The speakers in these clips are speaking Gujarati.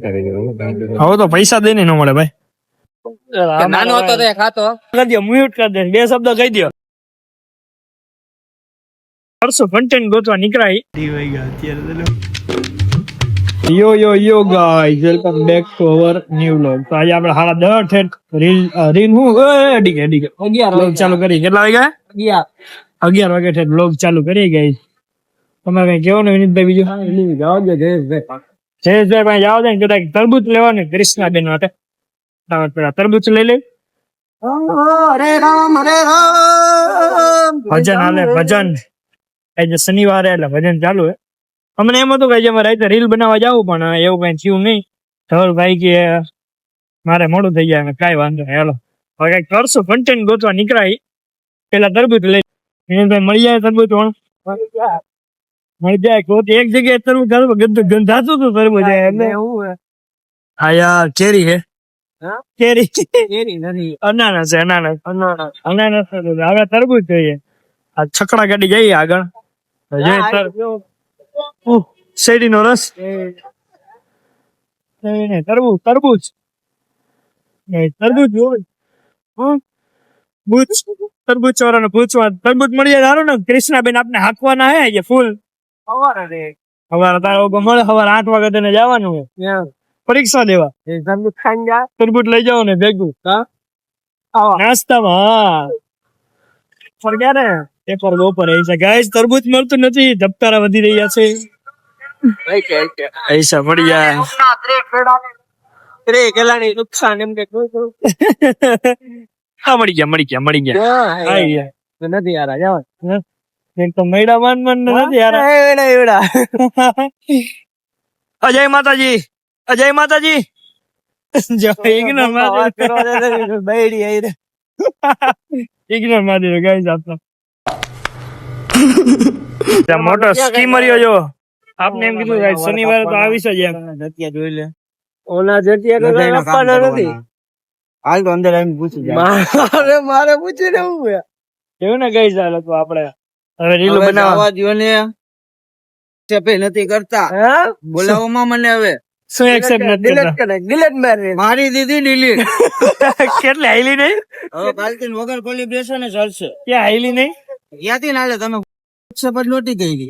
હવે તો પૈસા દઈને ન મળે ભાઈ. નાનો હતો તો ખાતો કરી દો, મ્યુટ કરી દે, બે શબ્દ કહી દો. કરશો કન્ટેન્ટ ગોતવા નીકળાય. યો guys, welcome back to our new vlog. તો આજે આપણે સાડા 10 ઠેઠ રીલ હું ડીકે 11 ચાલુ કરી. કેટલા વાગ્યા? 11 વાગે ઠેઠ વ્લોગ ચાલુ કરી ગઈ. તમારે કઈ કેવું ને વિનીતભાઈ? બીજું જયેશભાઈ પાસે જાવ ને કદાચ તરબૂચ લેવાનું ક્રિષ્નાબેન માટે. પેલા તરબૂચ લઈ લે. ભજન હાલે ભજન. આજે શનિવારે એટલે ભજન ચાલુ હે. અમને એમ હતું કે અમારે રાતે રીલ બનાવવા જવું, પણ એવું કઈ થયું નહીં. ધવલભાઈ કે મારે મોડું થઈ જાય. કઈ વાંધો નહીં, હેલો હવે કઈક કરશું, કન્ટેન્ટ ગોતવા નીકળાય. પેલા તરબૂચ લઈ વિનીતભાઈ મળી જાય. તરબૂચ મળી જાય. એક જગ્યાએ તરબૂચ ગંધાતું હતું તરબૂચ. હા યાર, કેરી હે. કેરી નથી, અનાનસ છે. અનાનસ હવે તરબૂચ જોઈએ. આ છકડા ગાડી જઈએ આગળ. શેરડીનો રસ. તરબૂચ તરબૂચ વાળાને પૂછવા. તરબૂચ મળી જાય સારું ને. ક્રિષ્નાબેન આપને હાંકવાના હે ફૂલ. સવારે તારો મળે. સવારે 8 વાગે તેને જવાનું હોય પરીક્ષા દેવા. તરબૂચ લઈ જાવ ને ભેગું નાસ્તામાં. પર ક્યારે પેપર બપોરે ગાઈસ તરબૂચ મળતું નથી. ધબકારા વધી રહ્યા છે. પૈસા મળી જાય. નુકસાન એમ કે મળી ગયા નથી યાર. એક તો મૈડા માન નથી યાર. અજય માતાજી ઇગ્નોર મારી ગાઈસ. આપતો મોટો સ્કીમરિયો જો. આપને એમ કીધું શનિવારે તો આવીશ જ. એમ જોઈ લે. ઓલા જટિયા નથી. હાલ તો અંદર આવીને પૂછી જાય. મારે પૂછી લેવું એવું ને ગઈ ચાલો તો આપણે હવે રીલ બનાવવા દો ને. નથી કરતા બોલાવવામાં મને હવે શું એક્સેપ્ટ નથી કરતા. ડિલીટ મારી દીધી ડિલીટ. કેટલે હાઈલી નહીં. હવે કાલથી વગર કોલિબ્રેશન ચાલશે. ક્યાં હાઈલી નહીં? ક્યાંથી ના લે તમે નોટી ગઈ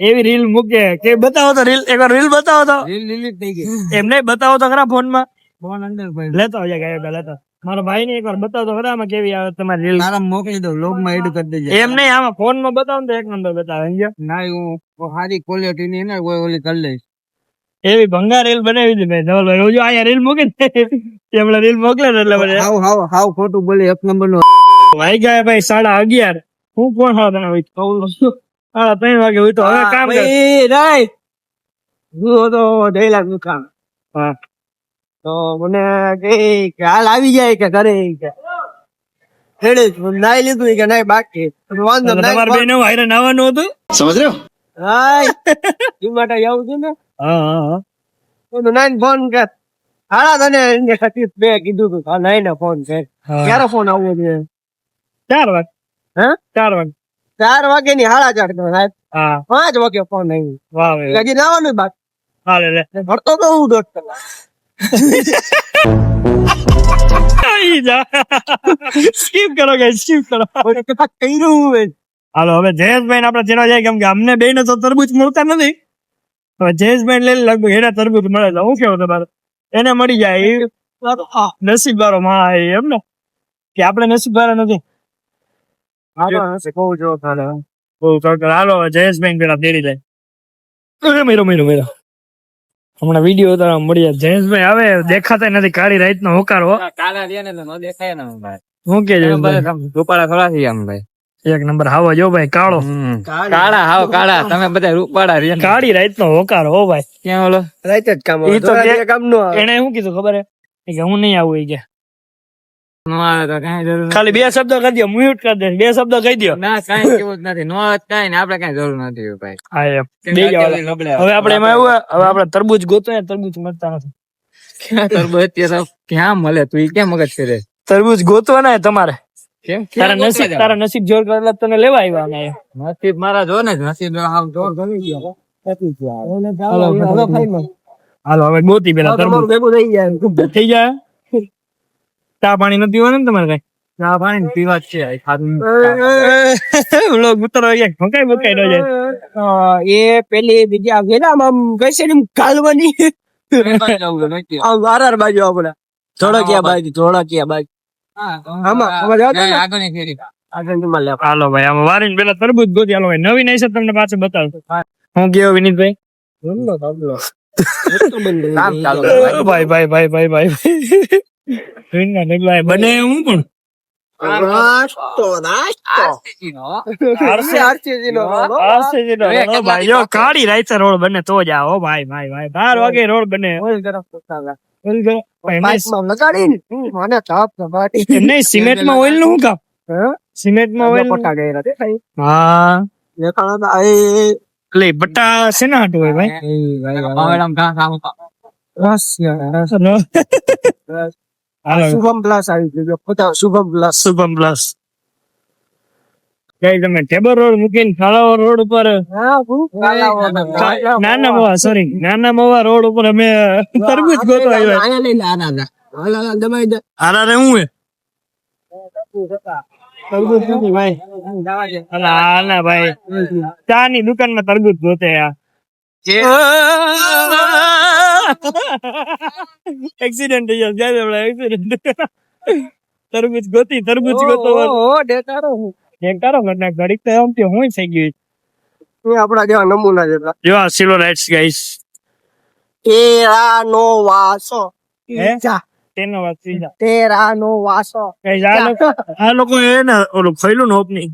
એવી રીલ મૂકે કે બતાવો તો રીલ. એકવાર રીલ બતાવો તો. રીલ ડિલીટ થઈ ગઈ. એમ નહીં બતાવો તો ખરા ફોન માં. ફોન અંદર લેતો લેતો. મારો ભાઈ ને એકવાર બતાવો તો ખરા આમાં કેવી આવે તમારી રીલ. તારા મોકલી દો, લોગ માં એડ કરી દેજો. એમ નહીં, આમાં ફોન માં બતાવો તો 1 નંબર બતાવે. ના હું સારી ક્વોલિટી ની ને કોઈ ઓલી કરી લઈશ. એવી ભંગાર રીલ બનાવી હતી મેં. ધવલભાઈ રોજ અહીંયા રીલ મૂકે ને એમણે રીલ મોકલે ને એટલે બધે હાવ ખોટું બોલે. 1 નંબર નો ભાઈ ગયા ભાઈ 11:30. હું કોણ હા તને 3 વાગે હોય તો હવે કામ કર. તો ડેલા નું કામ. હા તો મને કે હાલ આવી જાય કે ઘરે કે નાઈ લીધું કે નાઈ બાકી. વાંધો તમારે બેન હારે નાવાનું હતું. સમજ રહ્યો? હા એ માટે આવું છું ને. હા નાઈ ફોન કર. હાડા તને બે કીધું તું નાઈ ને ફોન કર. ક્યારે ફોન આવવો જોઈએ? 4 વાગે. હે 4 વાગે? 4 વાગે ની 4:30. હા 5 વાગે ફોન આવ્યો. વાહ હજી નાવાનું બાકી. હાલે લે ભરતો તો હું 1.5 કલાક. સ્કીપ કરો ગાઈસ, સ્કીપ કરો. હાલો હવે જયેશભાઈ આપડે ચેનલ જાય કેમ કે અમને બે ને તો તરબૂચ મળતા નથી. હવે જયેશભાઈ લઈ લગભગ એને તરબૂચ મળે તો હું કેવું તમારે એને મળી જાય. નસીબ વાળો માં એમ ને કે આપડે નસીબ વાળા નથી. હાલો જયેશભાઈ પેલા તેડી લે. મેરો હમણાં વિડીયો ઉતારવા મળી જાય. જયેશભાઈ આવે દેખાતા નથી. કાળી રાત નો હોકારો. કાળા રે ને ન દેખાય ને ભાઈ. શું કે રૂપાળા થોડા થઈ આમ ભાઈ. 1 નંબર હાવો જો ભાઈ. કાળો કાળા હાવ કાળા. તમે બધા રૂપાળા રે. કાળી રાત નો હોકારો હો ભાઈ. ક્યાં ઓલો રાત જ કામ. ઈ તો કામ નો. એને શું કીધું ખબર હે કે હું નહીં આવું. એ કે ખાલી 2 શબ્દ કરી દો. મ્યુટ કરી દે. 2 શબ્દ કહી દો. ના કઈ કેવું જ નથી. નો કઈ ને આપડે કઈ જરૂર નથી ભાઈ. હા એમ હવે આપડે એમાં એવું. હવે આપડે તરબૂચ ગોતો. તરબૂચ મળતા નથી. તરબૂચ અત્યારે ક્યાં મળે? તું ક્યાં મગજ કરે? તરબૂચ ગોતવાના તમારે. કેમ? તારા નસીબ જોર કરેલા તને લેવા આવ્યા. નસીબ મારા જો ને. નસીબ જોર કરી ગયો. હાલો હવે ગોતી પેલા તરબૂચ ભેગું થઈ જાય. થઈ જાય. ચા પાણી નથી પીવાનું ને તમારે કઈ? ચા પાણી પીવા જ છે ઓલો ગુતરો ભકાઈ ભકાઈ ન જાય. એ પેલી બીજી આ વેલામાં આમ કઈ છે ને આમ ગાલવાની આમ વારાર બાજુ આપણે ધોળકિયા બાજુ આમાં આગળ ની ફેરી આગળ માં લે. હાલો ભાઈ આમાં વારીને પેલા તરબૂચ ગોતી. હાલો ભાઈ નવીન હશે તમને પાછું બતાવું. હું ગયો વિનીતભાઈ? કામ ચાલુ ભાઈ ભાઈ ભાઈ ભાઈ ભાઈ વિનના ઢગલા બને હું પણ નાસ્તો ભાઈ જો કાળી રાઈતા રોડ બને તો જ આવો ભાઈ ભાઈ ભાઈ 12 વાગે રોડ બને. નહીં સિમેન્ટ માં ઓઇલ નું શું કામ? સિમેન્ટ માં ઓઇલ હા એટલે બટ્ટા શેના હાટુ હોય ભાઈ? શુભમ પ્લસ આવી ગયો. શુભમ પ્લસ કઈ તમે ટેબર રોડ મૂકીને ખાલાવા રોડ ઉપર નાના મવા રોડ ઉપર અમે તરબૂચ ગોતવા આવ્યા. આરા રે હું તરબૂચ નથી ભાઈ. ના ભાઈ ચા ની દુકાન માં તરબૂચ ગોતે એક્સિડન્ટ થઈ જાય એક્સિડન્ટ. તરબૂચ ગોતી તરબૂચ ગોતો ઘડીક તો એમ હું થઈ ગયું. આપડા જેવા નમૂના જેટલા જો આ સિલો લાઇટ્સ ગાઈસ તેરાનો વાસો તેનો વાત સીધા તેરાનો વાસો ગાઈસ આ લોકો એ ને ઓલું ખઈલું ને ઓપનિંગ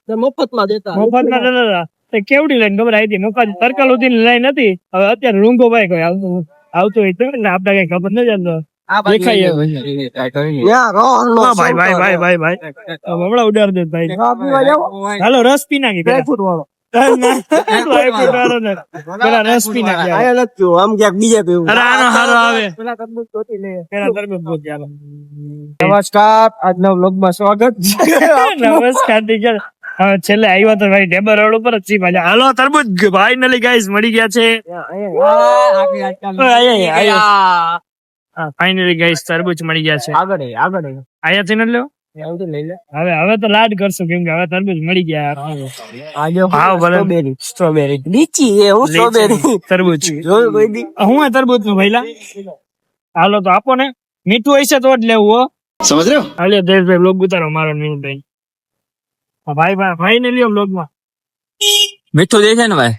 મફતમાં દેતા કેવડી લાઈન ખબર આવી હતી નોકા તરકલ ઉધી લાઈન હતી. હવે અત્યારે રૂંગો ભાઈ કોઈ આવતો હોય તો ને આપડે કઈ ખબર ન જાણતો દેખાય હમણાં ઉડાડ દે ભાઈ. હાલો રસ પી નાખી પેલા રસ પી નાખી. આમ ક્યાંક બીજે પીવું. અરે આનો હારો આવે. નમસ્કાર આજના વ્લોગમાં સ્વાગત છે. નમસ્કાર ટીચર. હવે છેલ્લે આવ્યો તો ભાઈ ટેબર રોડ ઉપર જ છી પાછા. હાલો તરબૂચ ફાઇનલી ગાઈસ મળી ગયા છે. ફાઇનલી ગાઈસ તરબૂચ મળી ગયા છે. આગળ આયાથી ન લ્યો હવે તો લાડ કરશું કેમ કે હવે તરબૂચ મળી ગયા. સ્ટ્રોબેરી લીચી સ્ટ્રોબેરી તરબૂચ જોયું કોઈ દી હું તરબૂચ નું ભાઈલા. હાલો તો આપો ને મીઠું હશે તો જ લેવું હો. સમજ રહ્યો હાલે દેશભાઈ બ્લોગ ઉતારો મારો મીઠું ભાઈ ભાઈ ને લ્યો બ્લોગ માં મીઠું દે છે ને ભાઈ.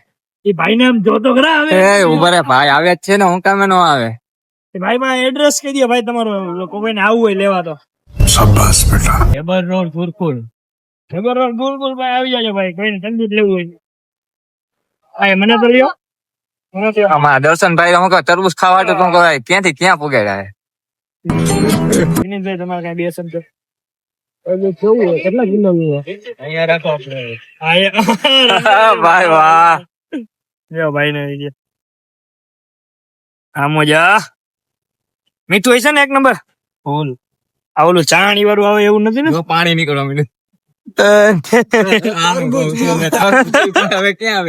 એ ભાઈ ને આમ જોતો ખરા આવે ઉભા રે ભાઈ આવે જ છે ને હું કામે નો આવે. ભાઈ માં એડ્રેસ કહી દો ભાઈ તમારું કોઈને આવવું હોય લેવા તો. શાબાશ બેટા. ટેબર રોડ ફૂરફૂલ ભાઈ આવી જાજો ભાઈ કોઈને તરબૂચ લેવું હોય. આ મને તો લ્યો અમારા દર્શનભાઈ હું કહું તરબૂચ ખાવા તો તું કહે ક્યાંથી ક્યાં પુગાડ્યા વિનીતભાઈ તમારે કઈ બે શબ્દ કેટલા કિલો અહીંયા રાખો ભાઈ વાહ ભાઈ ને આ મજા મીઠું હશે ને એક નંબર ફૂલ. આ ઓલું ચાણી વાળું આવે એવું નથી ને પાણી નીકળવા મીઠું હવે ક્યાં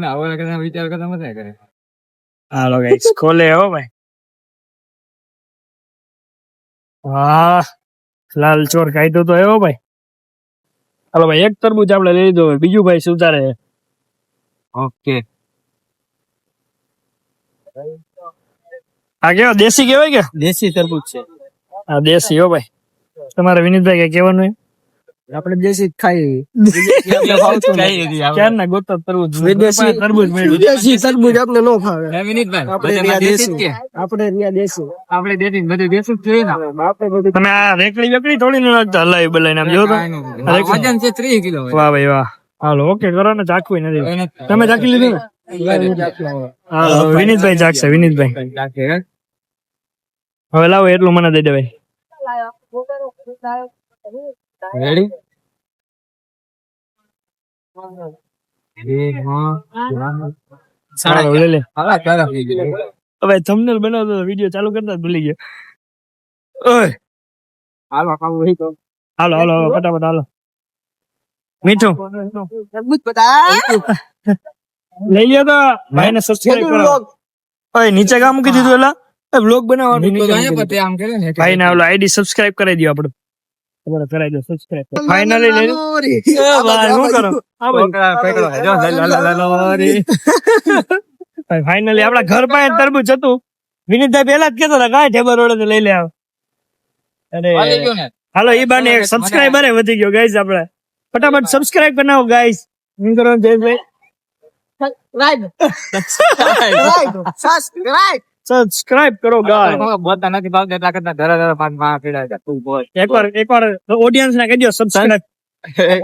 આવે વિચાર કરતા મજા કરે. હાલો ગાઈસ ખોલે હો ભાઈ. વાહ લાલ ચોર કાઢ્યો તો એવો ભાઈ. હાલો ભાઈ એક તરબૂચ આપડે લઈ લીધો બીજું ભાઈ સુધારે. ઓકે આ કેવા દેશી કેવાય કે દેશી તરબૂચ છે. હા દેશી હો ભાઈ. તમારે વિનીતભાઈ કઈ કેવાનું હોય? આપણે દેશી જ ખાઈએ. ક્યારના ગોતો તરબૂચ વિદેશી તરબૂચ મળ્યું. વિદેશી તરબૂચ આપણે નો ભાવે. વિનીતભાઈ આપણે ત્યાં દેશી આપણે ત્યાં દેશી આપણે દેશી બધું દેશી જ જોઈએ ને આપણે બધું તમે આ રેકડી થોડી ન નાખતા હલાવી બલાઈને આમ જો તો વજન છે 30 કિલો વાહ ભાઈ વાહ. હાલો ઓકે કરો ને ચાખવું નથી. તમે ચાખી લીધું ને? હાલો વિનીતભાઈ ચાખશે વિનીતભાઈ. હવે લાવો એટલું મને દઈ દેવાય. રેડી હાલો, લે લે. ચાલો હવે થંબનેલ બનાવતો વિડિયો ચાલુ કરતા જ ભૂલી ગયો. ઓય હાલો ખાવું હોય તો હાલો હાલો ફટાફટ હાલો. મીઠું તરબૂચ બધા લઈ લ્યો તો ભાઈને સબસ્ક્રાઇબ કરો. ઓય નીચે કામ મૂકી દીધું એલા બ્લોગ બનાવવાનું નીચે મૂકી દીધું. પછી આમ કરે ને ભાઈ ના ઓલો આઈડી સબસ્ક્રાઇબ કરાવી દો આપણું તમારે કરાવી દો સબસ્ક્રાઇબ ફાઇનલી શું કરો ફાઇનલી આપડા ઘર પાસે તરબૂચ હતું વિનીતભાઈ પેલા જ કેતો હતા કાંઈ ઢેબર રોડે લઈ લે આવ અરે હાલો ઈ બાને એક સબસ્ક્રાઇબર વધી ગયો ગાઈસ આપણે ફટાફટ સબસ્ક્રાઇબ બનાવો ગાઈસ શું કરો જયેશભાઈ સબસ્ક્રાઇબ કરો ગાઈસ બોલતા નથી ભાવતા એટલા કરતા ધરા માં પીડા છે તું બોલ એકવાર ઓડિયન્સ ને કહેજો સબસ્ક્રાઇબ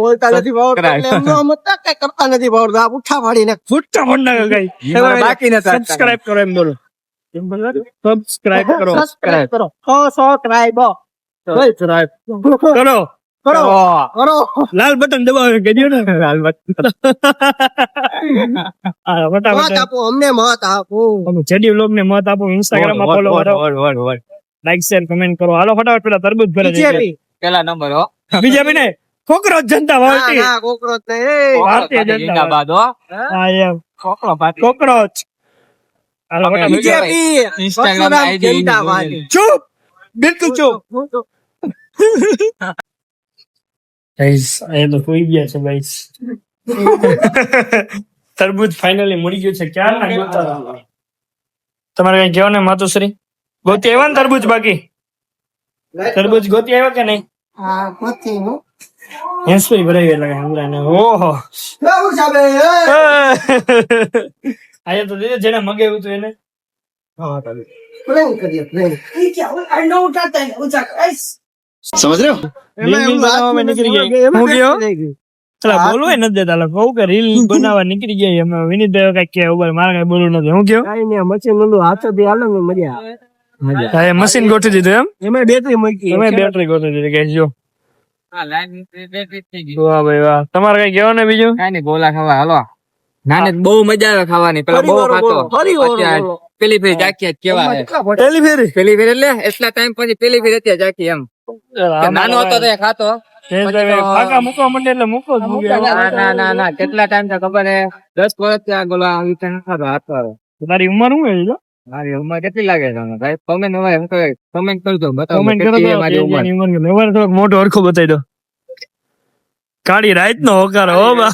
બોલતા નથી ભાવતા એટલે એમનો મતલબ કઈ કરતા નથી ભાવતા આ પુઠ્ઠા ફાડીને ફૂટા ફોન ગાઈસ બાકી નથી સબસ્ક્રાઇબ કરો એમ બોલો સબસ્ક્રાઇબ કરો સબસ્ક્રાઇબ કરો સબસ્ક્રાઇબ સબસ્ક્રાઇબ કરો કરો કરો લાલ બટન દબાવો કહેજો ને લાલ બટન આ મત ફટાફટ આપો અમને મત આપો અમે જેડી વ્લોગ ને મત આપો ઇન્સ્ટાગ્રામ માં ફોલો કરો લાઈક શેર કમેન્ટ કરો હાલો ફટાફટ પેલા તરબૂચ ભરે બીજેપી પેલા નંબર હો બીજેપી ને કોકરોચ જનતા પાર્ટી ના કોકરોચ નહીં ભારતીય જનતા જિંદાબાદ હો હા એમ કોકરો પાર્ટી કોકરોચ હાલો ફટાફટ બીજેપી Instagram ID જનતા પાર્ટી ચૂપ બિલકુલ ચૂપ ગાઈસ એ તો કોઈ ગયા છે ગાઈસ તરબૂચ ફાઇનલી મળી ગયું છે ક્યાં ના ગોતા તમારે કઈ કહેવાનું ને માતુશ્રી ગોતી આવ્યા ને તરબૂચ બાકી તરબૂચ ગોતી આવ્યા કે નહીં હા પછી હું હેન્સપી ભરાઈ ગયેલા હમણાં ઓહો કેવું સાબે આયા તો દીધે જેને મગાવ્યું હતું એને પ્રેમ કરીએ પ્રેમ રીલ બનાવવામાં નીકળી ગઈ હું ગયો ચલા બોલવાય નથી દેતા લોકો કહું કે રીલ બનાવવા નીકળી ગયા અમે વિનીતભાઈ કઈક કે ઉપર મારે કઈ બોલવું નથી હું ગયો કઈ નહીં મશીન ઓલું હાથોથી હાલે ને મજા હા મશીન ગોઠવી દીધું એમ એમાં બેટરી મૂકી તમે બેટરી ગોઠવી દીધી કઈ જો હા લાઈન બેટરી થઈ ગઈ વાહ ભાઈ વાહ તમારે કઈ કહેવાનું ને બીજું કાઈ નહીં ગોલા ખાવા હાલો નાને બહુ મજા આવે ખાવાની પેલા બહુ ખાતો અત્યારે પેલી ફેરી જાકી કેવા આવે પેલી ફેરી પેલી ફેરી એટલે એટલા ટાઈમ પછી પેલી ફેરી અત્યારે જાકી એમ કે નાનો હતો તો એ ખાતો ફાકા મૂકવા માંડે એટલે મૂકો જ મૂકે ના કેટલા ટાઈમ તો ખબર હે 10 વર્ષ ત્યાં ગોલા આવી રીતે ખાતો હાથ તારી ઉંમર શું હોય છે મારી ઉંમર કેટલી લાગે છે ભાઈ કમેન્ટ હવે એમ કહે કમેન્ટ કરજો બતાવો કોમેન્ટ કરો કેટલી છે મારી ઉંમર ઉંમર થોડોક મોટો હરખો બતાવી દો કાળી રાત નો હોકાર હો બા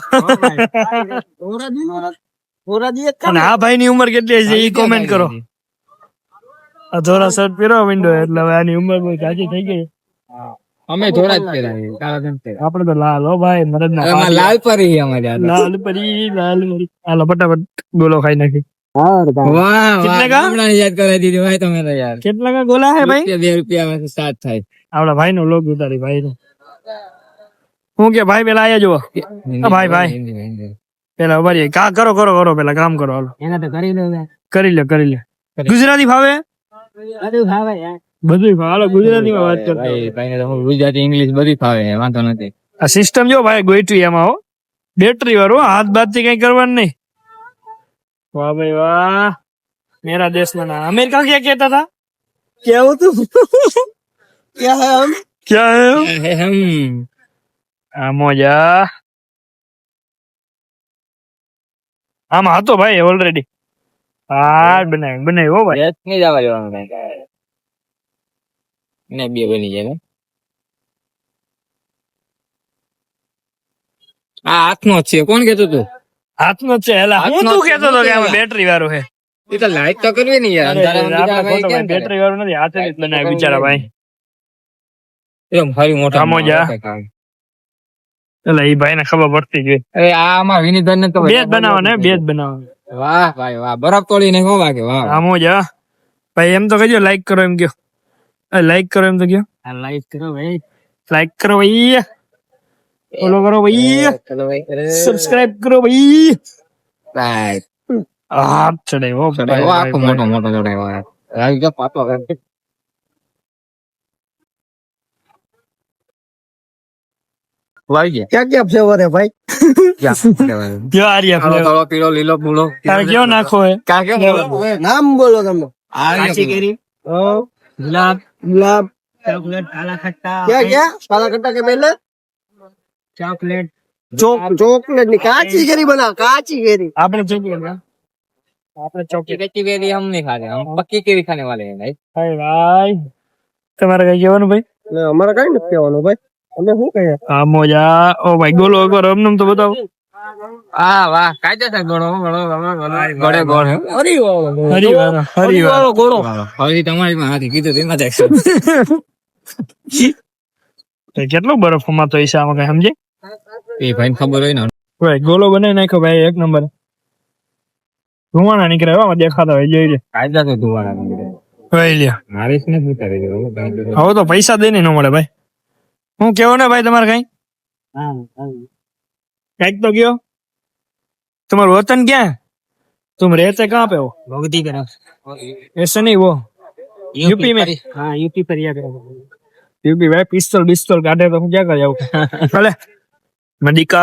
અને આ ભાઈ ની ઉંમર કેટલી છે ઈ કોમેન્ટ કરો આ ધોરા શર્ટ પહેરવા માંડ્યો એટલે હવે આની ઉંમર બહુ જાજી થઈ ગઈ અમે થોડા જ પહેરાય કાળા જેમ પહેરાય આપડે તો લાલ હો ભાઈ મરદ ના એમાં લાલ પરી અમારે આ તો. લાલ પરી હાલો ફટાફટ ગોલો ખાઈ નાખી વાહ કિતને કા? હમણાં યાદ કરાવી દીધી ભાઈ તમે તો યાર કેટલા કા ગોલા હે ભાઈ ₹2 માં સ્ટાર્ટ થાય આપડા ભાઈ નો લોગ ઉતારી ભાઈ નો હું કે ભાઈ પેલા આયા જુઓ ભાઈ. પેલા ઉભા રહીએ. કા કરો પેલા કામ કરો હાલો એના તો કરી દો કરી લે ગુજરાતી ફાવે બધું ખાવે યાર બધું ફાવે હાલો ગુજરાતી માં વાત કરતો ભાઈને તો હું ગુજરાતી ઇંગ્લિશ બધી ફાવે વાંધો નથી આ સિસ્ટમ જો ભાઈ ગોઈટવી એમાં હો બેટરી વાળું હાથ બાદ થી કઈ કરવાનું નહીં વાહ ભાઈ વાહ મેરા દેશ ના નામ અમેરિકા ક્યાં कहता था કેવું તું ક્યાં હે હમ क्या है આ મોજા આમાં હતો ભાઈ ઓલરેડી હા બનાવી હો ભાઈ યસ નહીં જવા દેવાનું ભાઈ ને બે બની જાય ને આ હાથનો જ છે કોણ કેતું તું હાથનો જ છે એલા હું હાથનો તું જ કેતો તો કે આમાં છે. બેટરી વાળું છે એ તો લાઈટ તો કરવી નહીં યાર અંધારામાં બીજા ભાઈ કેમ કરે? બેટરી વાળું નથી હાથે જ બનાવે બિચારા ભાઈ એમ ફરી મોટા આમાં જા. એટલે એ ભાઈ ને ખબર પડતી ગઈ અરે આમાં વિનીધર ને તો બે જ બનાવવાના બે જ બનાવવાના વાહ ભાઈ વાહ બરફ તોડીને હો વાગે વાહ આ મોજા ભાઈ એમ તો કહેજો લાઈક કરો એમ કયો લાઈક કરો એમ તો કયો લાઈક કરો ભાઈ લાઈક કરો ભાઈ ફોલો કરો ભાઈ ચલો ભાઈ સબસ્ક્રાઇબ કરો ભાઈ રાઈટ હા ચડાવ્યો ચડાવ્યો આખો મોટો મોટો ચડાવ્યો યાર આવી ગયો પાતો વાઈ ગયા ક્યાં ફ્લેવર હે ભાઈ કયો આર્યા કાળો flavor? કાળો પીળો લીલો ભૂલો તારે કયો નાખો હે કા કેમ નામ બોલો તમે કાચી કેરી ગુલાબ ચોકલેટ કાલા ખટ્ટા क्या काला खट्टा के पहले ચોકલેટ चॉकलेट नहीं काची केरी बना काची केरी આપણે જોઈએ આપણે ચોકી कच्ची केरी हम नहीं खा रहे, हम पक्की केरी खाने वाले हैं भाई। ભાઈ ભાઈ તમારે કઈ કહેવાનું ભાઈ? અમારે કઈ નથી કહેવાનું ભાઈ, અમે શું કહીએ? હા મોજા. ઓ ભાઈ ગોલો એકવાર અમને તો બતાવો. हाँ वाह, कायदेसर गोड़ो गोड़ो गोड़े गोड़ है। હરિવાર ગોળો हरी તમારી માં હાથી કીધું તેમાં જ એક્શન। કેટલો બરફ અમાતો હશે આમાં કઈ સમજે? એ ભાઈને ખબર હોય ને। ભાઈ ગોલો બનાવી નાખ્યો ભાઈ એક નંબર. ધુવાણા નીકળે હો દેખાતા હોય જોઈ લે. કાયદેસર ધુવાણા નીકળે ભાઈ લે મારીશ ને પૂછાવી દે હવે તો પૈસા દઈને ન મળે ભાઈ. હું કેવો ને ભાઈ તમારે કઈ કઈક તો કયો. तुम्हारा वतन क्या है? तुम रहते कहाँ पे हो? भगवती करो ऐसे नहीं वो यूपी में. હા યુપી ફરિયા કરે यूपी भाई पिस्तौल बिस्तौल काटे तो હું क्या कर जाऊँ? भले मदिका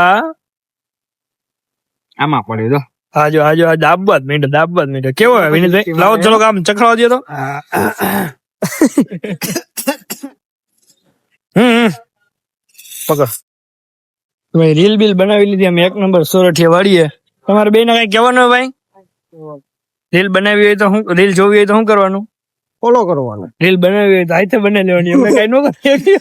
આમાં પડ્યો તો આજો આજો આજ દાબત મીઠો કેવો હે વિનીતભાઈ? લાવો ચલો કામ ચખડાવ દે તો. પકડ ભાઈ રીલ બિલ બનાવી લીધી અમે એક નંબર સોરઠિયા વાળીએ. તમારે બે ને કઈ કહેવાનું હોય ભાઈ? રીલ બનાવી હોય તો શું, રીલ જોવી હોય તો શું કરવાનું? ફોલો કરવાનો. રીલ બનાવી હોય તો હાથે બનાવી લેવાની, અમે કઈ ન કરીએ.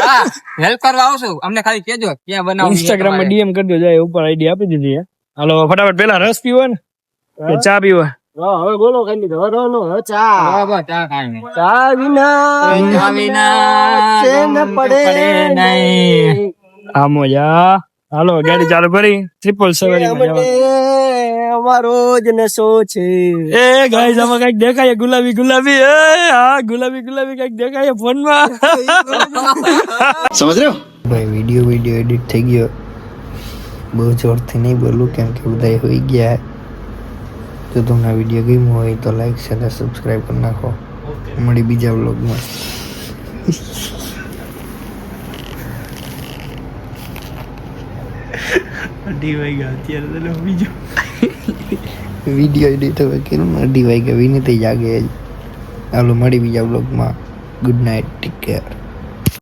હા હેલ્પ કરવા આવશું, અમને ખાલી કહેજો ક્યાં બનાવવું છે ઇન્સ્ટાગ્રામ માં તમારે। ડીએમ કરી દો, જાય ઉપર આઈડી આપી દીધી છે. હાલો ફટાફટ પેલા રસ પીવો ને કે ચા પીવો? હવે બોલો કઈ નહીં ધરવાનો ચા બરાબર, ચા કાંઈ નહીં। ચા વિના ચા વિના ચેન પડે નહીં. આ મોજા. હાલો ગાડી ચાલુ કરી 777 અમારો જ નશો છે. એ ગાઈસ આમાં કઈક દેખાય ગુલાબી ગુલાબી. એ હા ગુલાબી ગુલાબી કઈક દેખાય ફોન માં. समझ रहे हो भाई वीडियो एडिट થઈ ગયો બહુ જોરથી નહીં બોલું કેમ કે બધા હોઈ ગયા હે જો તમને વિડીયો ગમ્યો હોય તો લાઈક શેર અને સબસ્ક્રાઇબ કરી નાખો મળી બીજા વ્લોગમાં વિડીયો એડિટ હવે કર્યું ને 2:30 વાગ્યા વિનીત જાગે હાલો મળી બીજા વ્લોગમાં ગુડ નાઇટ ટેક કેર